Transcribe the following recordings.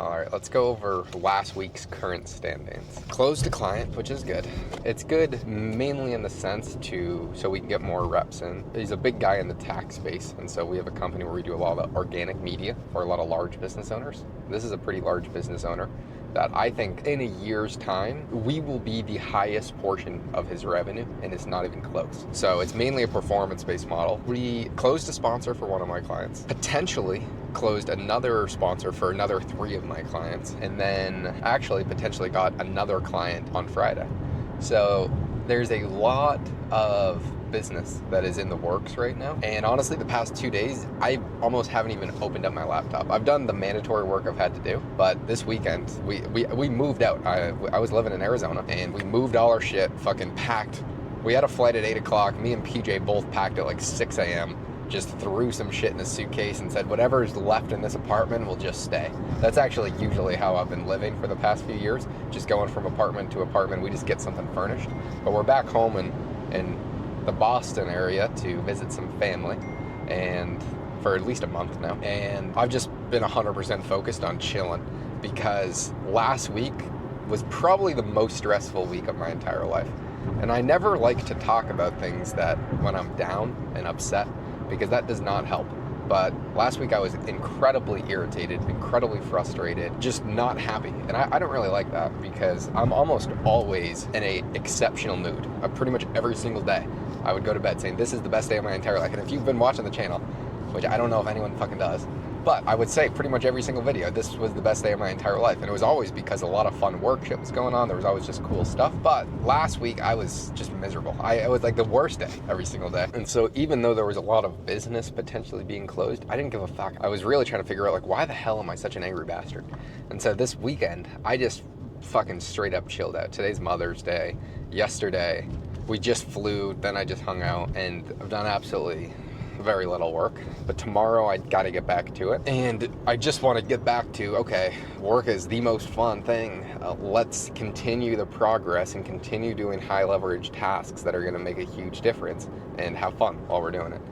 All right, let's go over last week's current standings. Closed a client, which is good. It's good mainly in the sense so we can get more reps in. He's a big guy in the tax space, and so we have a company where we do a lot of organic media for a lot of large business owners. This is a pretty large business owner that I think in a year's time, we will be the highest portion of his revenue, and it's not even close. So it's mainly a performance-based model. We closed a sponsor for one of my clients, potentially closed another sponsor for another 3 of my clients, and then actually potentially got another client on Friday. So there's a lot of business that is in the works right now, and honestly the past 2 days I almost haven't even opened up my laptop. I've done the mandatory work I've had to do, but this weekend we moved out. I was living in Arizona, and we moved all our shit, fucking packed. We had a flight at 8 o'clock. Me and PJ both packed at like 6 a.m. Just threw some shit in a suitcase and said, whatever's left in this apartment will just stay. That's actually usually how I've been living for the past few years, just going from apartment to apartment. We just get something furnished. But we're back home in the Boston area to visit some family, and for at least a month now. And I've just been 100% focused on chilling, because last week was probably the most stressful week of my entire life. And I never like to talk about things that when I'm down and upset, because that does not help. But last week I was incredibly irritated, incredibly frustrated, just not happy. And I don't really like that, because I'm almost always in a exceptional mood. Pretty much every single day I would go to bed saying, this is the best day of my entire life. And if you've been watching the channel, which I don't know if anyone fucking does, but I would say pretty much every single video, this was the best day of my entire life. And it was always because a lot of fun work shit was going on. There was always just cool stuff. But last week I was just miserable. It was like the worst day every single day. And so even though there was a lot of business potentially being closed, I didn't give a fuck. I was really trying to figure out, like, why the hell am I such an angry bastard? And so this weekend, I just fucking straight up chilled out. Today's Mother's Day. Yesterday, we just flew, then I just hung out, and I've done absolutely very little work. But tomorrow I gotta get back to it, and I just want to get back to, okay, work is the most fun thing. Let's continue the progress and continue doing high leverage tasks that are going to make a huge difference, and have fun while we're doing it,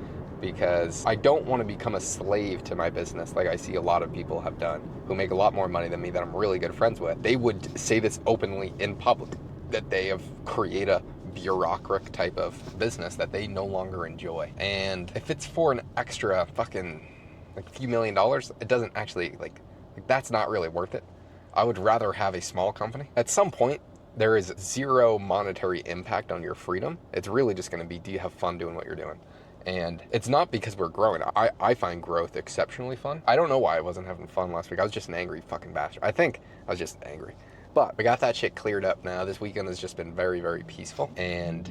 because I don't want to become a slave to my business like I see a lot of people have done who make a lot more money than me that I'm really good friends with. They would say this openly in public, that they have created a bureaucratic type of business that they no longer enjoy. And if it's for an extra fucking like few $1,000,000, it doesn't actually like that's not really worth it. I would rather have a small company. At some point, there is zero monetary impact on your freedom. It's really just going to be, do you have fun doing what you're doing? And it's not because we're growing. I find growth exceptionally fun. I don't know why I wasn't having fun last week. I was just an angry fucking bastard. I think I was just angry. But we got that shit cleared up now. This weekend has just been very, very peaceful. And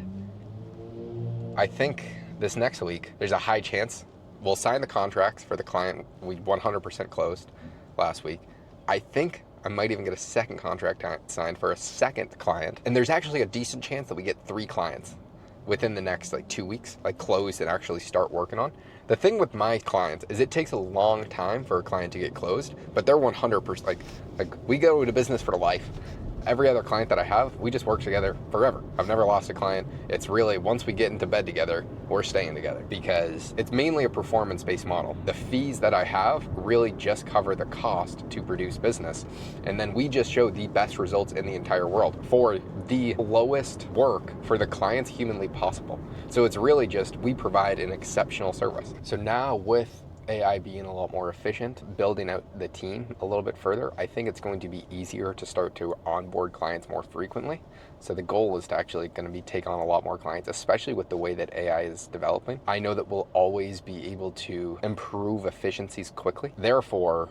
I think this next week, there's a high chance we'll sign the contracts for the client we 100% closed last week. I think I might even get a second contract signed for a second client. And there's actually a decent chance that we get 3 clients within the next like 2 weeks, like closed and actually start working on. The thing with my clients is it takes a long time for a client to get closed, but they're 100%, like we go into business for life. Every other client that I have, we just work together forever. I've never lost a client. It's really, once we get into bed together, we're staying together, because it's mainly a performance-based model. The fees that I have really just cover the cost to produce business. And then we just show the best results in the entire world for the lowest work for the clients humanly possible. So it's really just, we provide an exceptional service. So now with AI being a lot more efficient, building out the team a little bit further, I think it's going to be easier to start to onboard clients more frequently. So the goal is to actually going to be take on a lot more clients, especially with the way that AI is developing. I know that we'll always be able to improve efficiencies quickly. Therefore,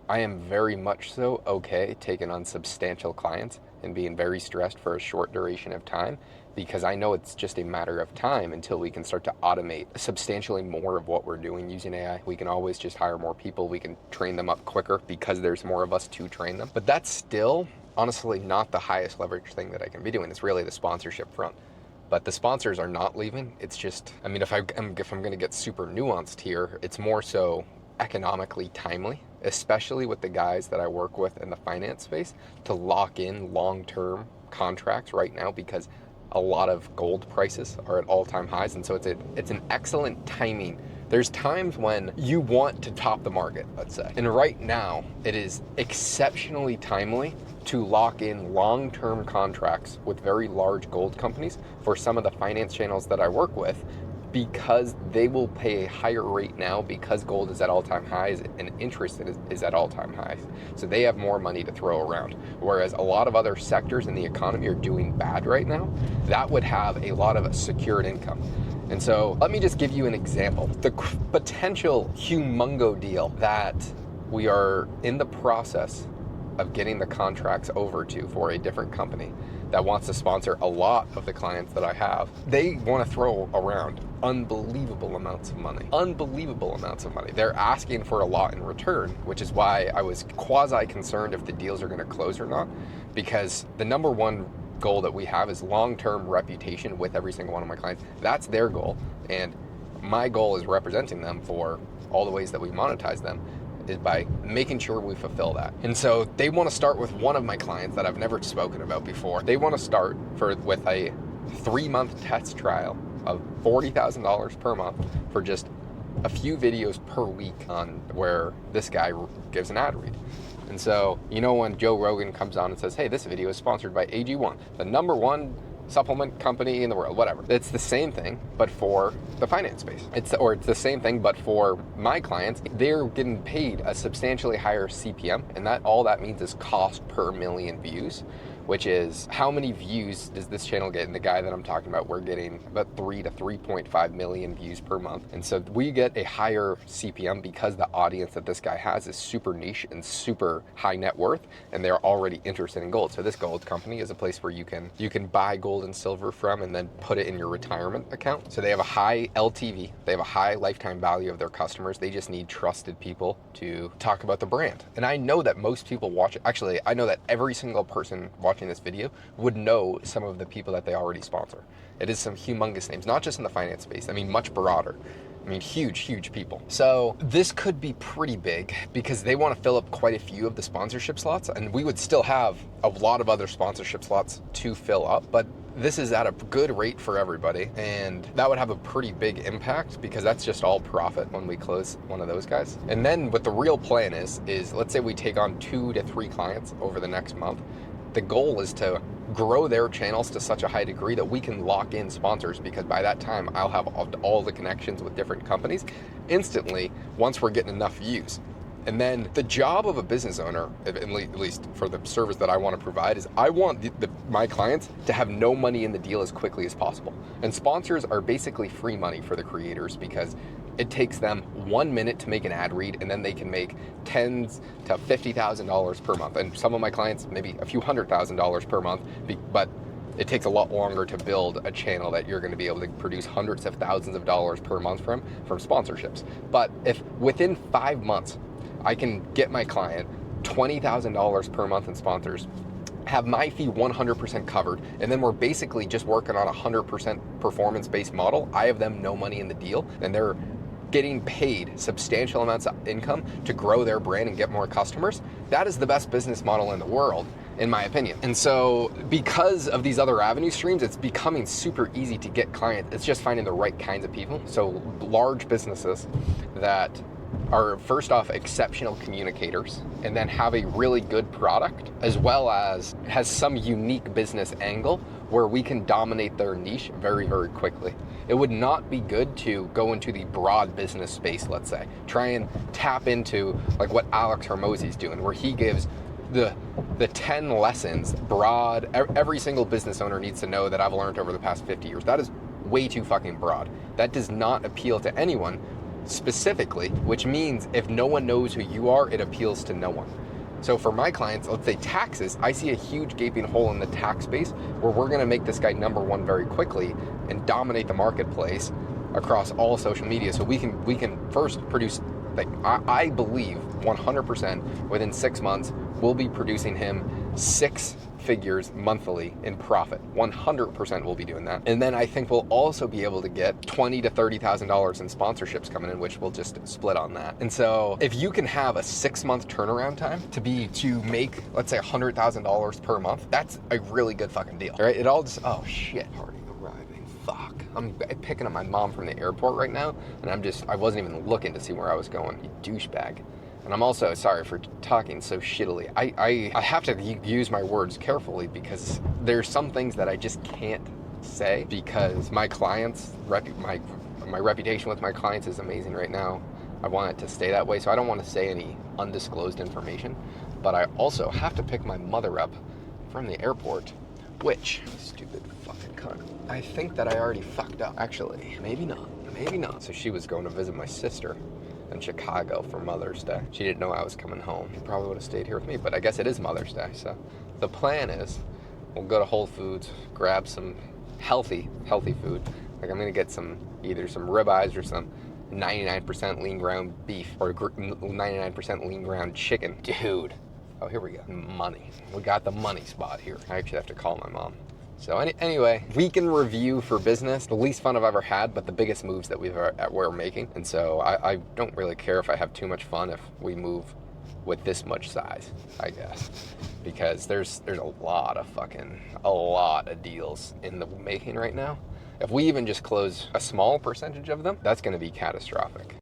I am very much so okay taking on substantial clients and being very stressed for a short duration of time, because I know it's just a matter of time until we can start to automate substantially more of what we're doing using AI. We can always just hire more people. We can train them up quicker because there's more of us to train them. But that's still honestly not the highest leverage thing that I can be doing. It's really the sponsorship front. But the sponsors are not leaving. It's just, I mean, if I'm going to get super nuanced here, it's more so economically timely, especially with the guys that I work with in the finance space, to lock in long-term contracts right now, because a lot of gold prices are at all-time highs. And so it's an excellent timing There's times when you want to top the market, let's say. And right now, it is exceptionally timely to lock in long-term contracts with very large gold companies for some of the finance channels that I work with, because they will pay a higher rate now because gold is at all-time highs and interest is at all-time highs. So they have more money to throw around. Whereas a lot of other sectors in the economy are doing bad right now, that would have a lot of secured income. And so let me just give you an example. The potential humongo deal that we are in the process of getting the contracts over to for a different company that wants to sponsor a lot of the clients that I have. They want to throw around unbelievable amounts of money. Unbelievable amounts of money. They're asking for a lot in return, which is why I was quasi-concerned if the deals are going to close or not, because the number one goal that we have is long-term reputation with every single one of my clients. That's their goal, and my goal is representing them for all the ways that we monetize them is by making sure we fulfill that. And so they want to start with one of my clients that I've never spoken about before. They want to start with a 3-month test trial of $40,000 per month for just a few videos per week on where this guy gives an ad read. And so, you know, when Joe Rogan comes on and says, hey, this video is sponsored by AG1, the number one supplement company in the world, whatever. It's the same thing, but for the finance space. It's the same thing, but for my clients, they're getting paid a substantially higher CPM, and all that means is cost per million views, which is how many views does this channel get? And the guy that I'm talking about, we're getting about 3 to 3.5 million views per month. And so we get a higher CPM because the audience that this guy has is super niche and super high net worth, and they're already interested in gold. So this gold company is a place where you can buy gold and silver from and then put it in your retirement account. So they have a high LTV, they have a high lifetime value of their customers. They just need trusted people to talk about the brand. And I know that most people watch it. Actually, I know that every single person watching this video would know some of the people that they already sponsor. It is some humongous names, not just in the finance space. I mean, much broader. I mean, huge people. So this could be pretty big because they want to fill up quite a few of the sponsorship slots, and we would still have a lot of other sponsorship slots to fill up, but this is at a good rate for everybody, and that would have a pretty big impact because that's just all profit when we close one of those guys. And then what the real plan is let's say we take on 2 to 3 clients over the next month. The goal is to grow their channels to such a high degree that we can lock in sponsors, because by that time I'll have all the connections with different companies instantly once we're getting enough views. And then the job of a business owner, at least for the service that I want to provide, is I want my clients to have no money in the deal as quickly as possible. And sponsors are basically free money for the creators because it takes them 1 minute to make an ad read, and then they can make $10,000 to $50,000 per month. And some of my clients, maybe a few $100,000 per month, but it takes a lot longer to build a channel that you're going to be able to produce hundreds of thousands of dollars per month from sponsorships. But if within 5 months, I can get my client $20,000 per month in sponsors, have my fee 100% covered, and then we're basically just working on a 100% performance-based model. I have them no money in the deal, and they're getting paid substantial amounts of income to grow their brand and get more customers. That is the best business model in the world, in my opinion. And so because of these other revenue streams, it's becoming super easy to get clients. It's just finding the right kinds of people. So large businesses that are first off exceptional communicators and then have a really good product, as well as has some unique business angle where we can dominate their niche very, very quickly. It would not be good to go into the broad business space, let's say. Try and tap into like what Alex Hormozi's doing, where he gives the 10 lessons broad, every single business owner needs to know that I've learned over the past 50 years. That is way too fucking broad. That does not appeal to anyone specifically, which means if no one knows who you are, it appeals to no one. So for my clients, let's say taxes, I see a huge gaping hole in the tax space where we're gonna make this guy number one very quickly and dominate the marketplace across all social media. So we can first produce, like I believe 100% within 6 months, we'll be producing him 6 figures monthly in profit. 100% we'll be doing that. And then I think we'll also be able to get $20,000 to $30,000 in sponsorships coming in, which we'll just split on that. And so if you can have a 6-month turnaround time to make, let's say $100,000 per month, that's a really good fucking deal, right? It all just, oh shit, party arriving, fuck. I'm picking up my mom from the airport right now, and I wasn't even looking to see where I was going, you douchebag. And I'm also sorry for talking so shittily. I have to use my words carefully because there's some things that I just can't say because my clients, my reputation with my clients is amazing right now. I want it to stay that way, so I don't want to say any undisclosed information. But I also have to pick my mother up from the airport, which, stupid fucking cunt, I think that I already fucked up. Actually, maybe not. Maybe not. So she was going to visit my sister in Chicago for Mother's Day. She didn't know I was coming home. She probably would have stayed here with me, but I guess it is Mother's Day. So the plan is we'll go to Whole Foods, grab some healthy food. Like I'm gonna get either some ribeyes or some 99% lean ground beef or 99% lean ground chicken. Dude. Oh, here we go. Money. We got the money spot here. I actually have to call my mom. So anyway, weekend review for business, the least fun I've ever had, but the biggest moves that we're making. And so I don't really care if I have too much fun if we move with this much size, I guess. Because there's a lot of deals in the making right now. If we even just close a small percentage of them, that's gonna be catastrophic.